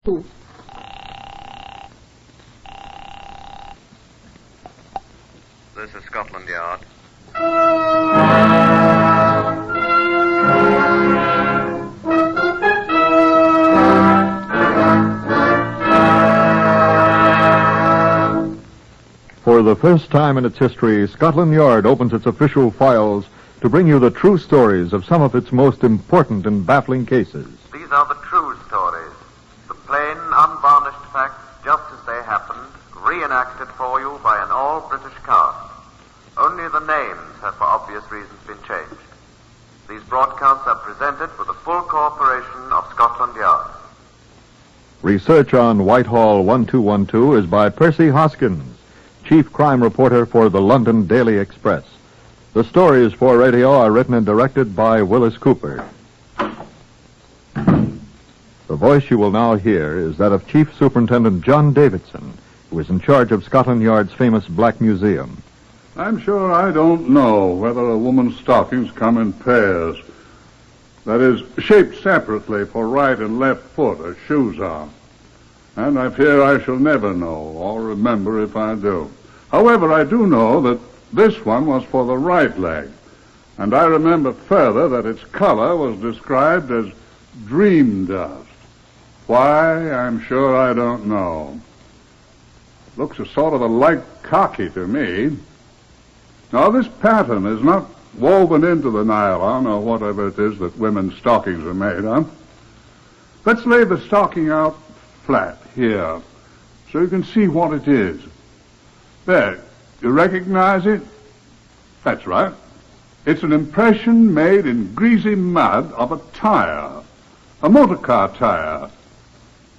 This is Scotland Yard. For the first time in its history, Scotland Yard opens its official files to bring you the true stories of some of its most important and baffling cases. These are the true stories, the plain, unvarnished facts just as they happened, reenacted for you by an all-British cast. Only the names have for obvious reasons been changed. These broadcasts are presented with the full cooperation of Scotland Yard. Research on Whitehall-1212 is by Percy Hoskins, chief crime reporter for the London Daily Express. The stories for radio are written and directed by Willis Cooper. The voice you will now hear is that of Chief Superintendent John Davidson, who is in charge of Scotland Yard's famous Black Museum. I'm sure I don't know whether a woman's stockings come in pairs. That is, shaped separately for right and left foot as shoes are. And I fear I shall never know or remember if I do. However, I do know that this one was for the right leg. And I remember further that its color was described as dream dust. Why, I'm sure I don't know. Looks a sort of a light khaki to me. Now, this pattern is not woven into the nylon or whatever it is that women's stockings are made of. Let's lay the stocking out flat here so you can see what it is. There, you recognize it? That's right. It's an impression made in greasy mud of a tire, a motor car tire.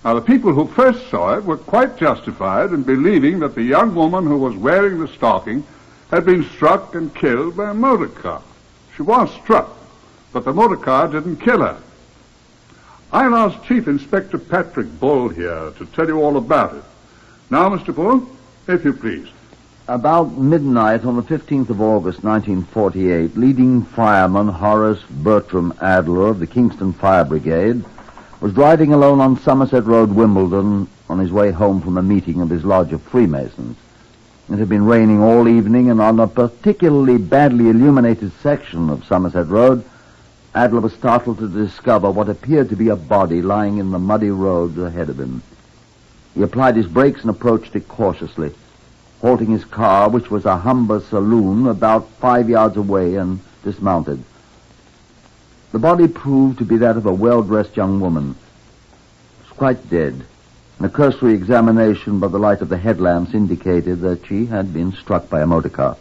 Now, the people who first saw it were quite justified in believing that the young woman who was wearing the stocking had been struck and killed by a motor car. She was struck, but the motor car didn't kill her. I'll ask Chief Inspector Patrick Bull here to tell you all about it. Now, Mr. Bull, if you please. About midnight on the 15th of August, 1948, leading fireman Horace Bertram Adler of the Kingston Fire Brigade was driving alone on Somerset Road, Wimbledon, on his way home from a meeting of his lodge of Freemasons. It had been raining all evening, and on a particularly badly illuminated section of Somerset Road, Adler was startled to discover what appeared to be a body lying in the muddy road ahead of him. He applied his brakes and approached it cautiously, halting his car, which was a Humber saloon, about 5 yards away, and dismounted. The body proved to be that of a well-dressed young woman. She was quite dead. A cursory examination by the light of the headlamps indicated that she had been struck by a motor car.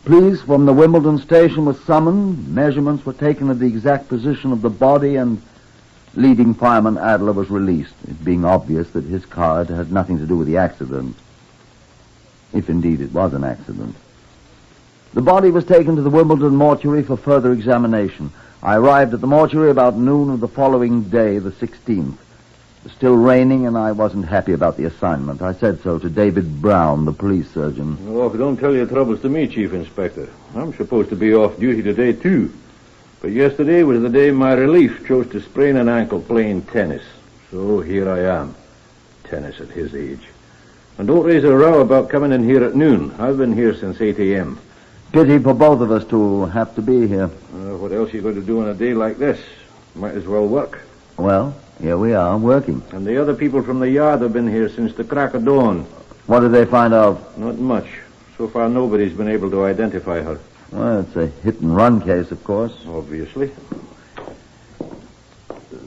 Police from the Wimbledon station were summoned, measurements were taken of the exact position of the body, and leading fireman Adler was released, it being obvious that his car had had nothing to do with the accident, if indeed it was an accident. The body was taken to the Wimbledon mortuary for further examination. I arrived at the mortuary about noon of the following day, the 16th. It was still raining, and I wasn't happy about the assignment. I said so to David Brown, the police surgeon. Oh, don't tell your troubles to me, Chief Inspector. I'm supposed to be off duty today, too. But yesterday was the day my relief chose to sprain an ankle playing tennis. So here I am. Tennis at his age. And don't raise a row about coming in here at noon. I've been here since 8 a.m. Pity for both of us to have to be here. What else are you going to do on a day like this? Might as well work. Well, here we are, working. And the other people from the yard have been here since the crack of dawn. What did they find out? Not much. So far, nobody's been able to identify her. Well, it's a hit-and-run case, of course. Obviously.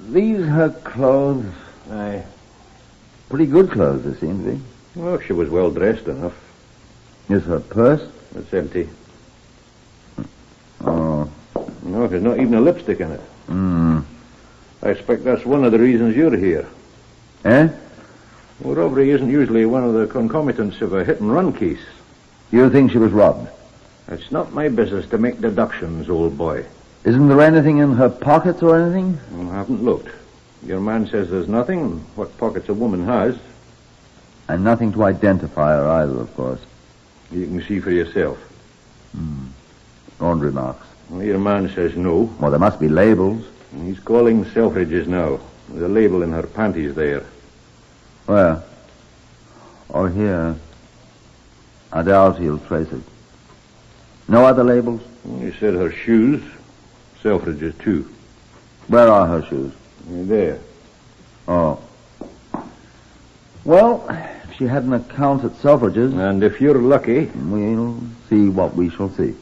These her clothes? Aye. Pretty good clothes, they seem to be. Well, she was well dressed enough. Is her purse? It's empty. Oh. No, there's not even a lipstick in it. I expect that's one of the reasons you're here. Eh? Well, robbery isn't usually one of the concomitants of a hit-and-run case. You think she was robbed? It's not my business to make deductions, old boy. Isn't there anything in her pockets or anything? I haven't looked. Your man says there's nothing. What pockets a woman has. And nothing to identify her either, of course. You can see for yourself. Laundry marks. Well, your man says no. Well, there must be labels. He's calling Selfridge's now. There's a label in her panties there. Where? Oh, here. I doubt he'll trace it. No other labels? You said her shoes. Selfridge's, too. Where are her shoes? There. Oh. Well, if she had an account at Selfridge's... And if you're lucky... We'll see what we shall see.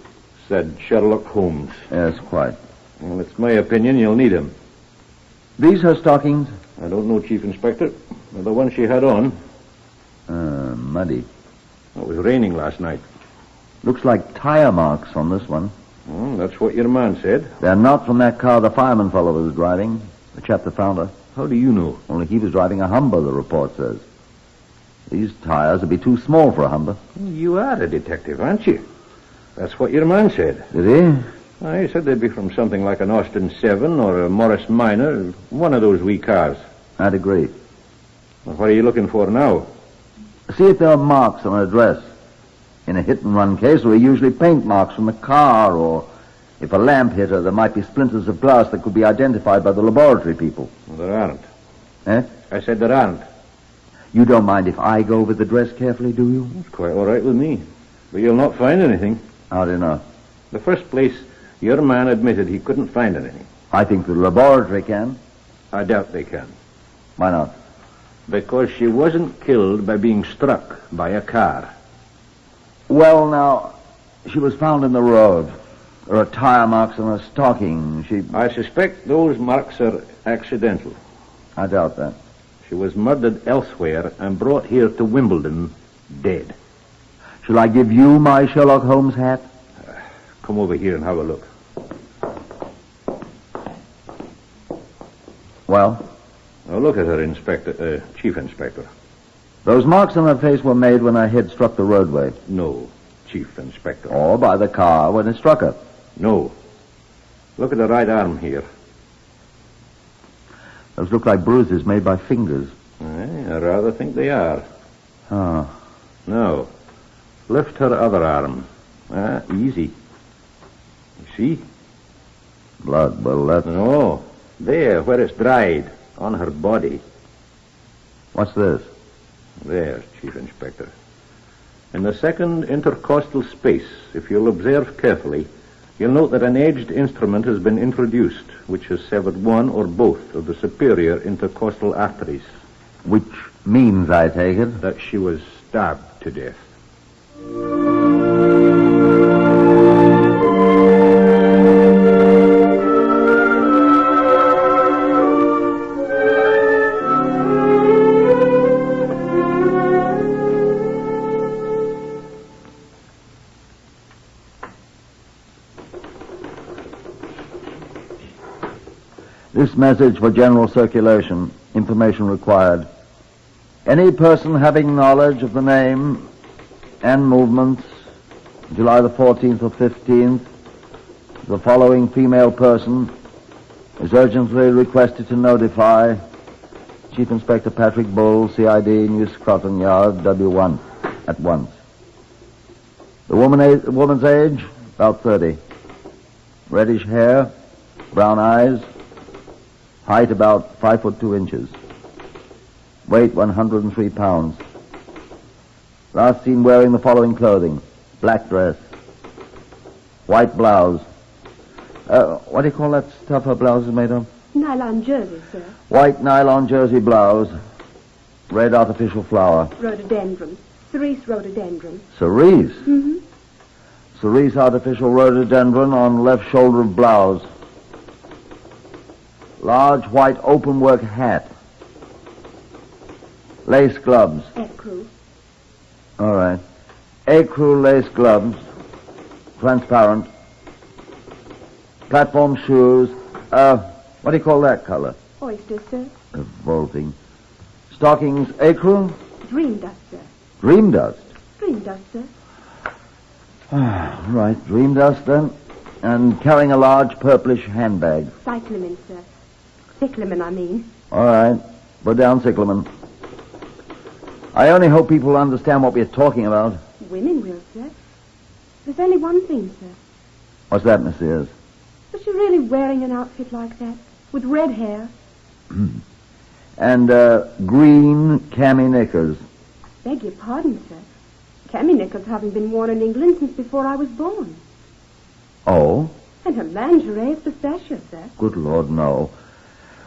Said Sherlock Holmes. Yes, quite. Well, it's my opinion you'll need him. These her stockings? I don't know, Chief Inspector. They're the ones she had on. Muddy. It was raining last night. Looks like tire marks on this one. That's what your man said. They're not from that car the fireman fellow was driving. The chap that found her. How do you know? Only he was driving a Humber, the report says. These tires would be too small for a Humber. You are a detective, aren't you? That's what your man said. Did he? He said they'd be from something like an Austin 7 or a Morris Minor, one of those wee cars. I'd agree. Well, what are you looking for now? See if there are marks on her dress. In a hit-and-run case, there are usually paint marks from the car, or if a lamp hit her, there might be splinters of glass that could be identified by the laboratory people. Well, there aren't. Eh? I said there aren't. You don't mind if I go over the dress carefully, do you? It's quite all right with me. But you'll not find anything. How do you know? The first place, your man admitted he couldn't find anything. I think the laboratory can. I doubt they can. Why not? Because she wasn't killed by being struck by a car. Well, now, she was found in the road. There are tire marks on her stocking. I suspect those marks are accidental. I doubt that. She was murdered elsewhere and brought here to Wimbledon dead. Shall I give you my Sherlock Holmes hat? Come over here and have a look. Well? Now look at her, Chief Inspector. Those marks on her face were made when her head struck the roadway. No, Chief Inspector. Or by the car when it struck her. No. Look at the right arm here. Those look like bruises made by fingers. I rather think they are. Oh. Now, lift her other arm. Easy. You see? Blood, well, that's... No. There, where it's dried, on her body. What's this? There, Chief Inspector. In the second intercostal space, if you'll observe carefully, you'll note that an edged instrument has been introduced, which has severed one or both of the superior intercostal arteries. Which means, I take it... that she was stabbed to death. This message for general circulation. Information required. Any person having knowledge of the name and movements, July the 14th or 15th, the following female person is urgently requested to notify Chief Inspector Patrick Bull, CID, New Scotland Yard, W1, at once. The woman's age, about 30. Reddish hair, brown eyes, height about 5 foot 2 inches. Weight 103 pounds. Last seen wearing the following clothing. Black dress. White blouse. What do you call that stuff her blouse is made of? Nylon jersey, sir. White nylon jersey blouse. Red artificial flower. Rhododendron. Cerise rhododendron. Cerise? Mm-hmm. Cerise artificial rhododendron on left shoulder of blouse. Large white openwork hat. Lace gloves. Ecru. All right. Ecru lace gloves. Transparent. Platform shoes. What do you call that color? Oyster, sir. Revolting. Stockings, ecru? Dream dust, sir. Dream dust. Dream dust, sir. Right, dream dust then. And carrying a large purplish handbag. Cyclamen, sir. Cyclamen, I mean. All right. Put down cyclamen. I only hope people understand what we're talking about. Women will, sir. There's only one thing, sir. What's that, Miss Sears? Was she really wearing an outfit like that? With red hair? And green cami knickers. Beg your pardon, sir. Cami knickers haven't been worn in England since before I was born. Oh? And her lingerie is the fashion, sir. Good Lord, no.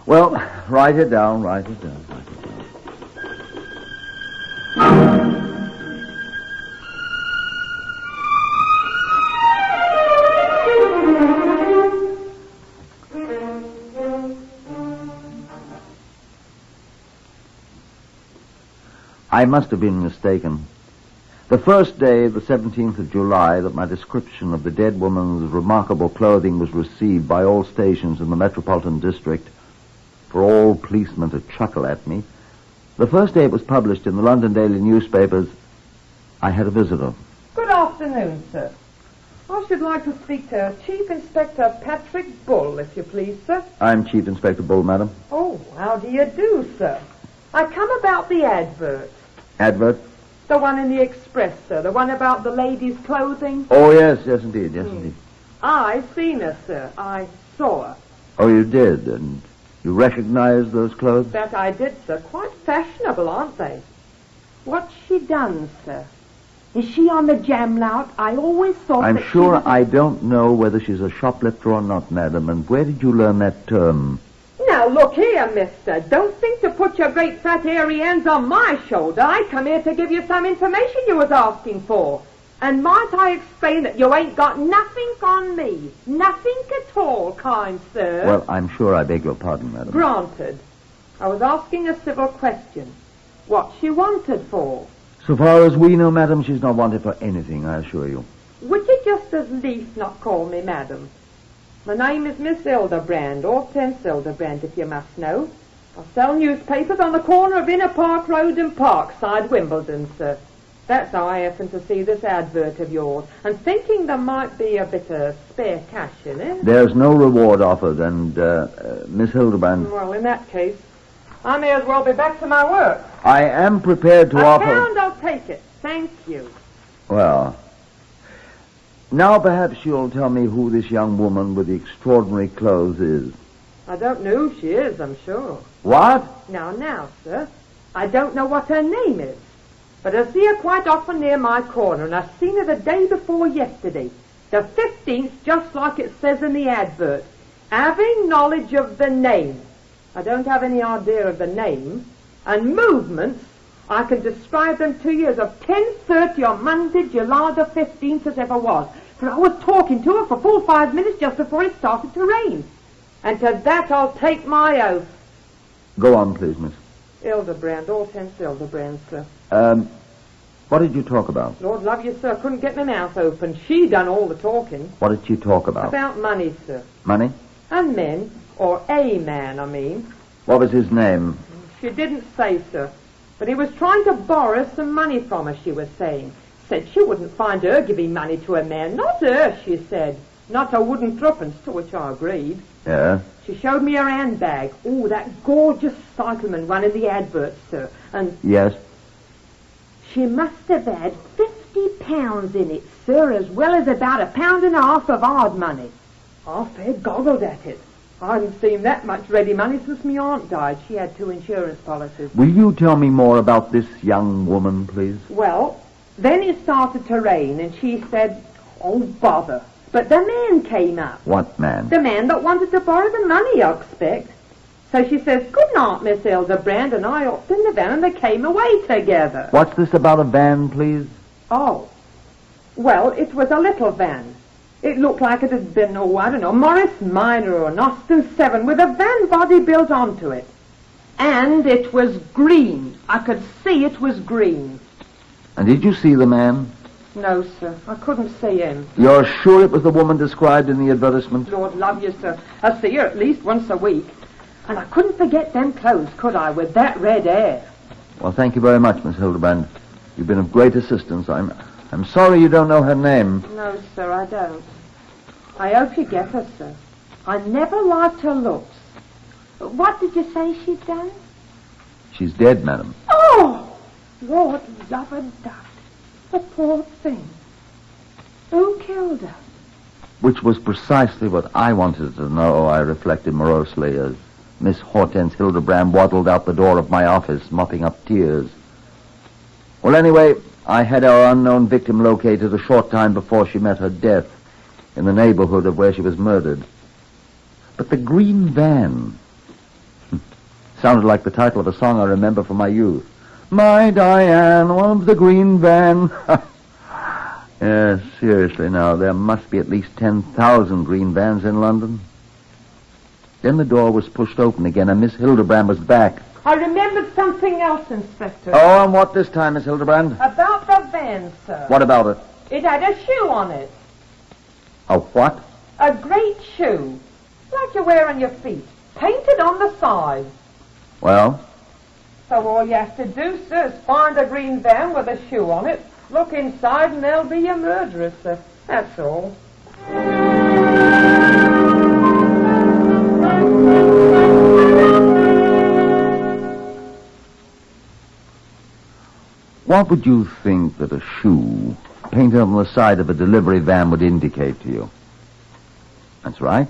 Well, write it down. I must have been mistaken. The first day, the 17th of July, that my description of the dead woman's remarkable clothing was received by all stations in the Metropolitan District, for all policemen to chuckle at me, the first day it was published in the London daily newspapers, I had a visitor. Good afternoon, sir. I should like to speak to Chief Inspector Patrick Bull, if you please, sir. I'm Chief Inspector Bull, madam. Oh, how do you do, sir? I come about the advert. Advert? The one in the Express, sir. The one about the ladies' clothing. Oh, yes, indeed. I seen her, sir. I saw her. Oh, you did? And you recognized those clothes? That I did, sir. Quite fashionable, aren't they? What's she done, sir? Is she on the jam lout? I always thought I'm that sure she was... I don't know whether she's a shoplifter or not, madam. And where did you learn that term? Now, look here, mister. Don't think to put your great fat hairy hands on my shoulder. I come here to give you some information you was asking for. And might I explain that you ain't got nothing on me? Nothing at all, kind sir. Well, I'm sure I beg your pardon, madam. Granted. I was asking a civil question. What she wanted for? So far as we know, madam, she's not wanted for anything, I assure you. Would you just as lief not call me madam? My name is Miss Hildebrand, Hortense Hildebrand, if you must know. I sell newspapers on the corner of Inner Park Road and Parkside, Wimbledon, sir. That's how I happened to see this advert of yours, and thinking there might be a bit of spare cash in it. There's no reward offered, and, Miss Hildebrand... Well, in that case, I may as well be back to my work. I am prepared to offer... £1, I'll take it. Thank you. Well... Now perhaps you'll tell me who this young woman with the extraordinary clothes is. I don't know who she is, I'm sure. What? Now, sir, I don't know what her name is. But I see her quite often near my corner, and I seen her the day before yesterday. The 15th, just like it says in the advert. Having knowledge of the name. I don't have any idea of the name. And movements, I can describe them to you as of 10:30 on Monday, July the 15th as ever was. For I was talking to her for full 5 minutes just before it started to rain. And to that I'll take my oath. Go on, please, miss. Hildebrand, Hortense Hildebrand, sir. What did you talk about? Lord love you, sir, I couldn't get my mouth open. She done all the talking. What did she talk about? About money, sir. Money? And men, or a man, I mean. What was his name? She didn't say, sir. But he was trying to borrow some money from her, she was saying. Said she wouldn't find her giving money to a man. Not her, she said. Not a wooden threepence, to which I agreed. Yeah? She showed me her handbag. Oh, that gorgeous cycleman one in the advert, sir. And... Yes? She must have had £50 in it, sir, as well as about £1.50 of hard money. I fair goggled at it. I hadn't seen that much ready money since my aunt died. She had 2 insurance policies. Will you tell me more about this young woman, please? Well, then it started to rain, and she said, oh, bother. But the man came up. What man? The man that wanted to borrow the money, I expect. So she says, good night, Miss Hildebrand, and I hopped in the van, and they came away together. What's this about a van, please? Oh. Well, it was a little van. It looked like it had been, Morris Minor or an Austin 7 with a van body built onto it. And it was green. I could see it was green. And did you see the man? No, sir. I couldn't see him. You're sure it was the woman described in the advertisement? Lord love you, sir. I see her at least once a week. And I couldn't forget them clothes, could I, with that red hair? Well, thank you very much, Miss Hildebrand. You've been of great assistance. I'm sorry you don't know her name. No, sir, I don't. I hope you get her, sir. I never liked her looks. What did you say she'd done? She's dead, madam. Oh! Lord love her duck. The poor thing. Who killed her? Which was precisely what I wanted to know, I reflected morosely, as Miss Hortense Hildebrand waddled out the door of my office, mopping up tears. Well, anyway, I had our unknown victim located a short time before she met her death in the neighborhood of where she was murdered. But the green van sounded like the title of a song I remember from my youth. My Diane of the green van. Yes, seriously now, there must be at least 10,000 green vans in London. Then the door was pushed open again, and Miss Hildebrand was back. I remembered something else, Inspector. Oh, and what this time, Miss Hildebrand? About the van, sir. What about it? It had a shoe on it. A what? A great shoe. Like you wear on your feet. Painted on the side. Well? So all you have to do, sir, is find a green van with a shoe on it, look inside, and there'll be your murderer, sir. That's all. What would you think that a shoe painted on the side of a delivery van would indicate to you? That's right.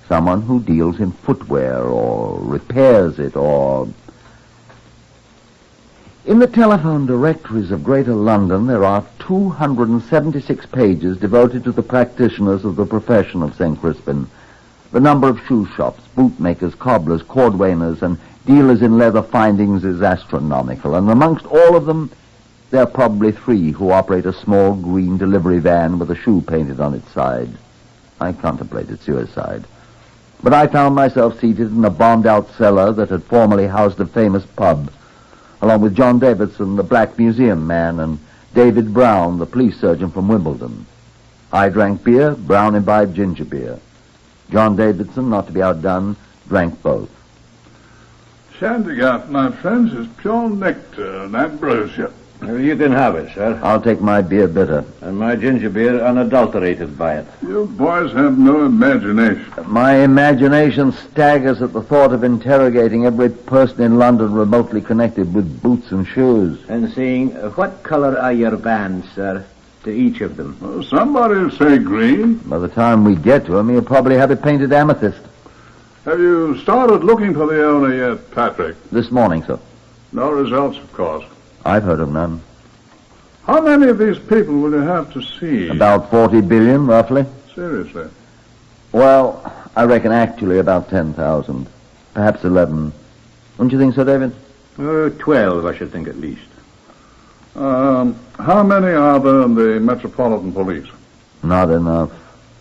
Someone who deals in footwear or repairs it or... In the telephone directories of Greater London, there are 276 pages devoted to the practitioners of the profession of St. Crispin. The number of shoe shops, bootmakers, cobblers, cordwainers, and dealers in leather findings is astronomical, and amongst all of them, there are probably 3 who operate a small green delivery van with a shoe painted on its side. I contemplated suicide, but I found myself seated in a bombed-out cellar that had formerly housed a famous pub, along with John Davidson, the Black Museum man, and David Brown, the police surgeon from Wimbledon. I drank beer, Brown imbibed ginger beer. John Davidson, not to be outdone, drank both. Shandygaff, my friends, is pure nectar and ambrosia. You can have it, sir. I'll take my beer bitter. And my ginger beer unadulterated by it. You boys have no imagination. My imagination staggers at the thought of interrogating every person in London remotely connected with boots and shoes. And saying, what color are your vans, sir, to each of them? Well, somebody will say green. By the time we get to him, he'll probably have it painted amethyst. Have you started looking for the owner yet, Patrick? This morning, sir. No results, of course. I've heard of none. How many of these people will you have to see? About 40 billion, roughly. Seriously? Well, I reckon actually about 10,000. Perhaps 11. Don't you think so, David? 12, I should think, at least. How many are there in the Metropolitan Police? Not enough.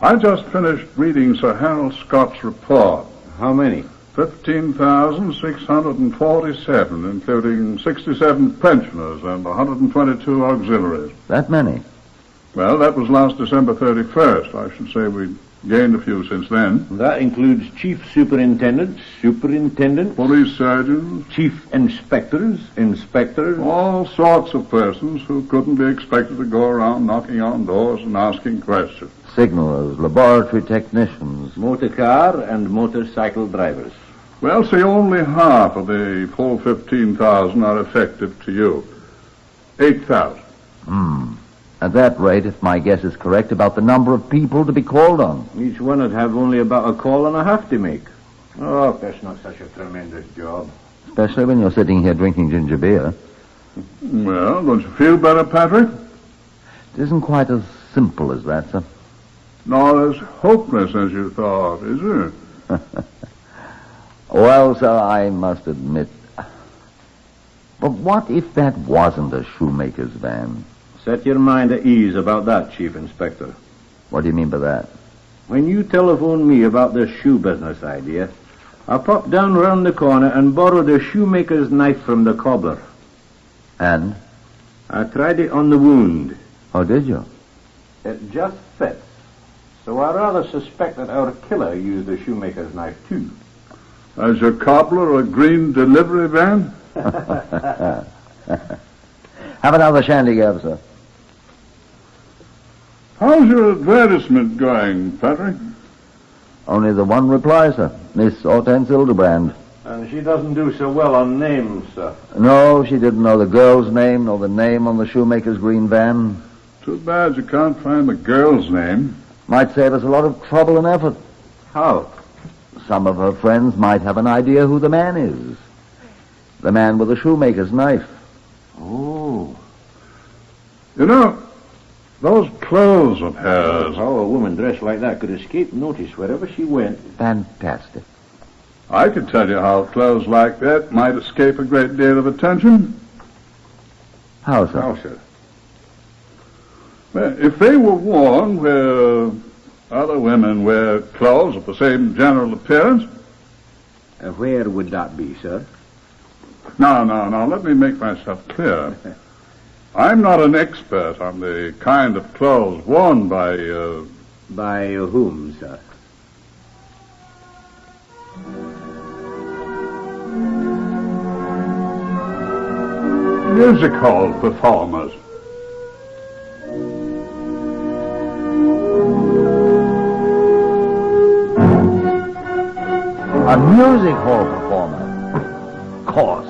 I just finished reading Sir Harold Scott's report. How many? 15,647, including 67 pensioners and 122 auxiliaries. That many? Well, that was last December 31st. I should say we gained a few since then. That includes chief superintendents, Police surgeons, chief inspectors, all sorts of persons who couldn't be expected to go around knocking on doors and asking questions. Signalers, laboratory technicians. motor car and motorcycle drivers. Well, see, only half of the full 15,000 are effective to you. 8,000. At that rate, if my guess is correct, about the number of people to be called on. Each one would have only about a call and a half to make. Oh, that's not such a tremendous job. Especially when you're sitting here drinking ginger beer. Well, don't you feel better, Patrick? It isn't quite as simple as that, sir. Nor as hopeless as you thought, is it? Well, sir, I must admit. But what if that wasn't a shoemaker's van? Set your mind at ease about that, Chief Inspector. What do you mean by that? When you telephoned me about this shoe business idea, I popped down round the corner and borrowed a shoemaker's knife from the cobbler. And? I tried it on the wound. Oh, did you? It just fits. So I rather suspect that our killer used the shoemaker's knife, too. Has your cobbler a green delivery van? Have another shandy, Gav, sir. How's your advertisement going, Patrick? Only the one reply, sir. Miss Hortense Hildebrand. And she doesn't do so well on names, sir. No, she didn't know the girl's name nor the name on the shoemaker's green van. Too bad you can't find the girl's name. Might save us a lot of trouble and effort. How? some of her friends might have an idea who the man is. The man with the shoemaker's knife. Oh. You know, those clothes of hers. How a woman dressed like that could escape notice wherever she went. Fantastic. I could tell you how clothes like that might escape a great deal of attention. How so? How, sir? Well, if they were worn where other women wear clothes of the same general appearance. Where would that be, sir? No, let me make myself clear. I'm not an expert on the kind of clothes worn by, By whom, sir? music hall performers. A music hall performer. Of course.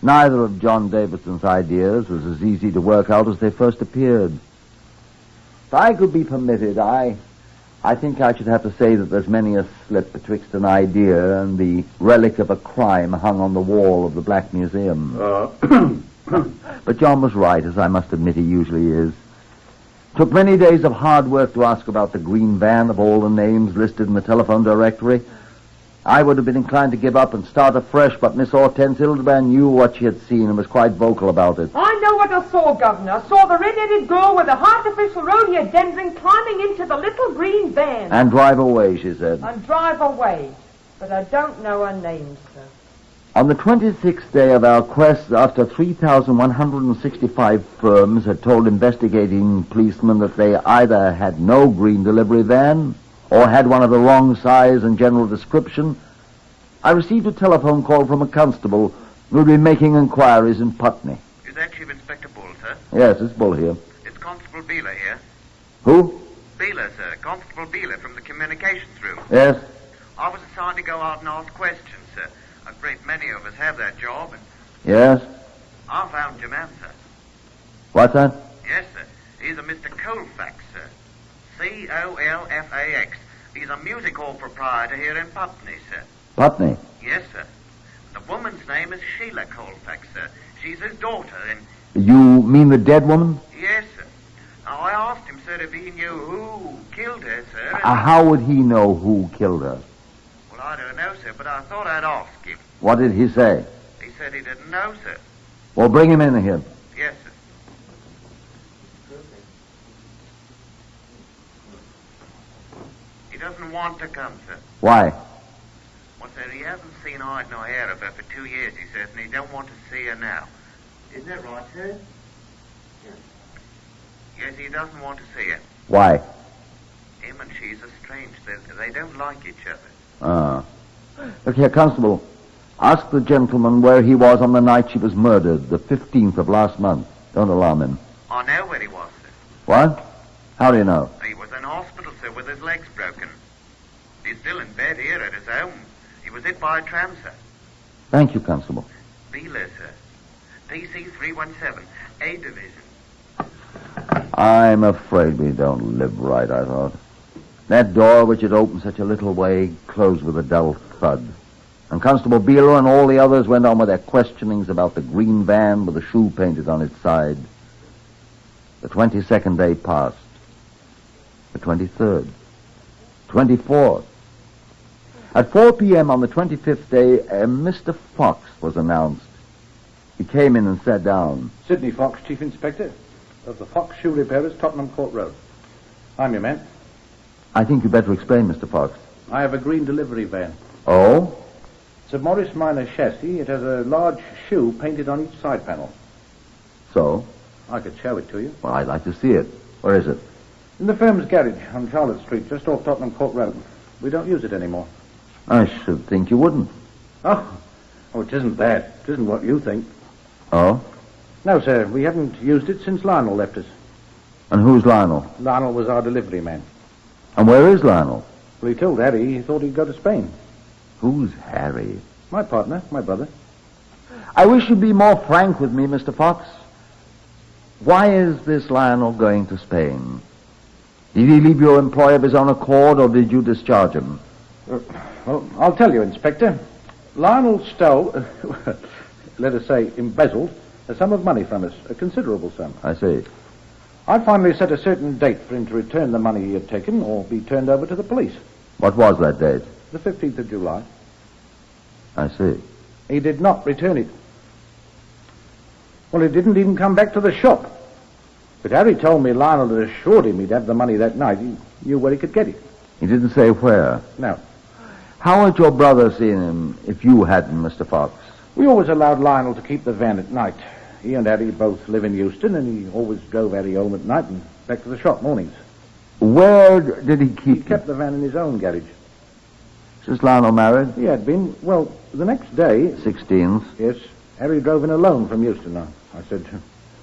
Neither of John Davidson's ideas was as easy to work out as they first appeared. If I could be permitted, I think I should have to say that there's many a slip betwixt an idea and the relic of a crime hung on the wall of the Black Museum. But John was right, as I must admit he usually is. Took many days of hard work to ask about the green van of all the names listed in the telephone directory. I would have been inclined to give up and start afresh, but Miss Hortense Hildebrand knew what she had seen and was quite vocal about it. I know what I saw, Governor. I saw the red-headed girl with the artificial rhododendron climbing into the little green van. And drive away, she said. And drive away. But I don't know her name, sir. On the 26th day of our quest, after 3,165 firms had told investigating policemen that they either had no green delivery van or had one of the wrong size and general description, I received a telephone call from a constable who had been making inquiries in Putney. Is that Chief Inspector Bull, sir? Yes, it's Bull here. It's Constable Beeler here. Who? Beeler, sir. Constable Beeler from the communications room. Yes? I was assigned to go out and ask questions, sir. A great many of us have that job, and Yes? I found your man, sir. What's that? Yes, sir. He's a Mr. Colfax, sir. Colfax. He's a music hall proprietor here in Putney, sir. Putney. Yes, sir. The woman's name is Sheila Colfax, sir. She's his daughter, and... You mean the dead woman? Yes, sir. Now, I asked him, sir, if he knew who killed her, sir. And... How would he know who killed her? Well, I don't know, sir, but I thought I'd ask him. What did he say? He said he didn't know, sir. Well, bring him in here. Yes, sir. He doesn't want to come, sir. Why? Well, sir, he hasn't seen hide nor hair of her for 2 years, he says, and he don't want to see her now. Isn't that right, sir? Yes, he doesn't want to see her. Why? Him and she's estranged. They don't like each other. Look here, Constable. Ask the gentleman where he was on the night she was murdered, the 15th of last month. Don't alarm him. I know where he was, sir. What? How do you know? He was in hospital, sir, with his legs broken. He's still in bed here at his home. He was hit by a tram, sir. Thank you, Constable. Beeler, sir. PC 317, A Division. I'm afraid we don't live right, I thought. That door, which had opened such a little way, closed with a dull thud. And Constable Beeler and all the others went on with their questionings about the green van with the shoe painted on its side. The 22nd day passed. The 23rd. 24th. At 4 p.m. on the 25th day, Mr. Fox was announced. He came in and sat down. Sidney Fox, Chief Inspector of the Fox Shoe Repairers, Tottenham Court Road. I'm your man. I think you'd better explain, Mr. Fox. I have a green delivery van. Oh? It's a Morris Minor chassis. It has a large shoe painted on each side panel. So? I could show it to you. Well, I'd like to see it. Where is it? In the firm's garage on Charlotte Street, just off Tottenham Court Road. We don't use it anymore. I should think you wouldn't. Oh, it isn't that. It isn't what you think. Oh? No, sir, we haven't used it since Lionel left us. And who's Lionel? Lionel was our delivery man. And where is Lionel? Well, he told Harry he thought he'd go to Spain. Who's Harry? My partner, my brother. I wish you'd be more frank with me, Mr. Fox. Why is this Lionel going to Spain? Did he leave your employ of his own accord, or did you discharge him? Well, I'll tell you, Inspector. Lionel stole, let us say, embezzled, a sum of money from us, a considerable sum. I see. I finally set a certain date for him to return the money he had taken or be turned over to the police. What was that date? The 15th of July. I see. He did not return it. Well, he didn't even come back to the shop. But Harry told me Lionel had assured him he'd have the money that night. He knew where he could get it. He didn't say where? No. How had your brother seen him if you hadn't, Mr. Fox? We always allowed Lionel to keep the van at night. He and Harry both live in Houston, and he always drove Harry home at night and back to the shop mornings. Where did he keep He kept the van in his own garage. Is Lionel married? He had been. Well, the next day... 16th. Yes, Harry drove in alone from Houston. I said,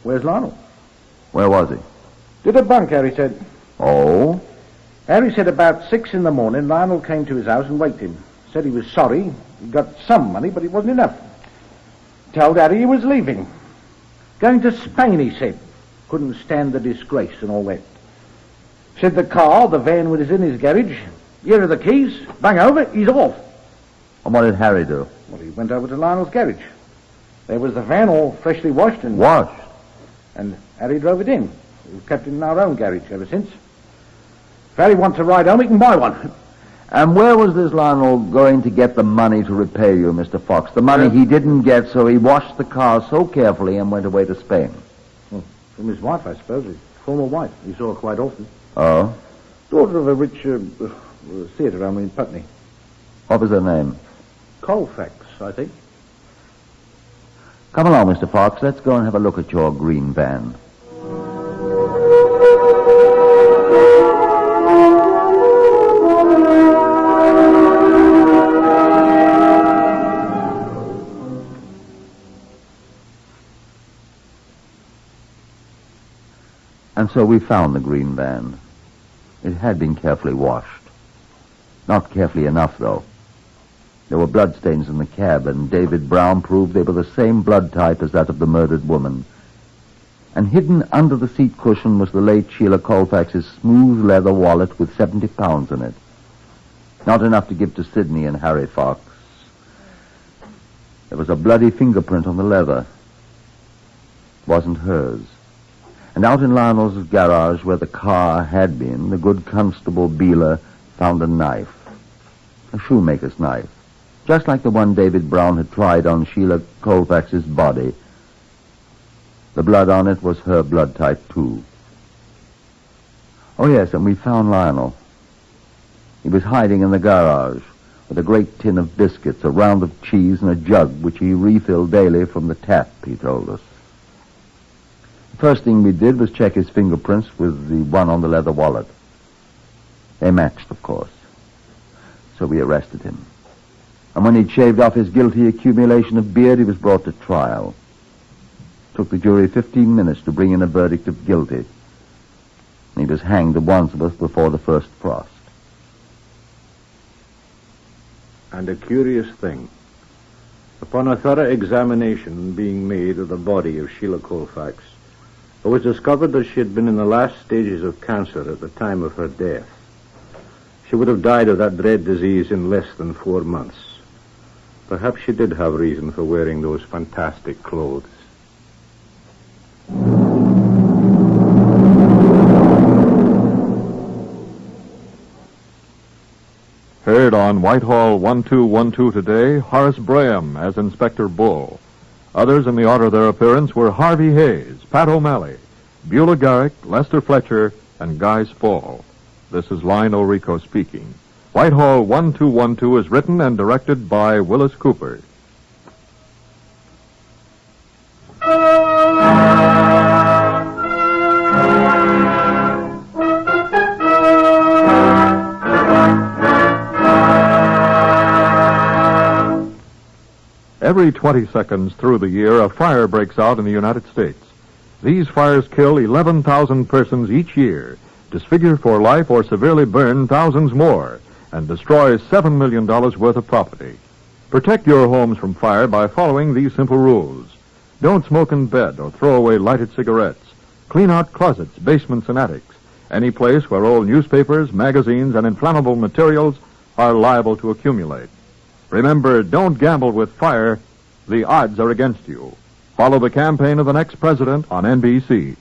where's Lionel? Where was he? Did a bunk, Harry said. Oh? Harry said about 6 in the morning, Lionel came to his house and waked him. Said he was sorry. He got some money, but it wasn't enough. Told Harry he was leaving. Going to Spain, he said. Couldn't stand the disgrace and all that. Said the van was in his garage. Here are the keys. Bang over, he's off. And what did Harry do? Well, he went over to Lionel's garage. There was the van all freshly washed and... Washed? And Harry drove it in. We've kept it in our own garage ever since. If Harry wants a ride home, he can buy one. And where was this Lionel going to get the money to repay you, Mr. Fox? The money he didn't get, so he washed the car so carefully and went away to Spain. Well, from his wife, I suppose. His former wife. He saw her quite often. Oh? Daughter of a rich theatre owner in Putney. What was her name? Colfax, I think. Come along, Mr. Fox. Let's go and have a look at your green van. And so we found the green van. It had been carefully washed. Not carefully enough, though. There were bloodstains in the cab, and David Brown proved they were the same blood type as that of the murdered woman. And hidden under the seat cushion was the late Sheila Colfax's smooth leather wallet with 70 pounds in it. Not enough to give to Sidney and Harry Fox. There was a bloody fingerprint on the leather. It wasn't hers. And out in Lionel's garage where the car had been, the good Constable Beeler found a knife. A shoemaker's knife. Just like the one David Brown had tried on Sheila Colfax's body. The blood on it was her blood type, too. Oh, yes, and we found Lionel. He was hiding in the garage with a great tin of biscuits, a round of cheese, and a jug, which he refilled daily from the tap, he told us. The first thing we did was check his fingerprints with the one on the leather wallet. They matched, of course. So we arrested him. And when he'd shaved off his guilty accumulation of beard, he was brought to trial. It took the jury 15 minutes to bring in a verdict of guilty. And he was hanged at Wandsworth before the first frost. And a curious thing. Upon a thorough examination being made of the body of Sheila Colfax, it was discovered that she had been in the last stages of cancer at the time of her death. She would have died of that dread disease in less than 4 months. Perhaps she did have reason for wearing those fantastic clothes. Heard on Whitehall-1212 today, Horace Braham as Inspector Bull. Others in the order of their appearance were Harvey Hayes, Pat O'Malley, Beulah Garrick, Lester Fletcher, and Guy Spall. This is Lionel Rico speaking. Whitehall-1212 is written and directed by Willis Cooper. Every 20 seconds through the year, a fire breaks out in the United States. These fires kill 11,000 persons each year, disfigure for life or severely burn thousands more, and destroy $7 million worth of property. Protect your homes from fire by following these simple rules. Don't smoke in bed or throw away lighted cigarettes. Clean out closets, basements, and attics. Any place where old newspapers, magazines, and inflammable materials are liable to accumulate. Remember, don't gamble with fire. The odds are against you. Follow the campaign of the next president on NBC.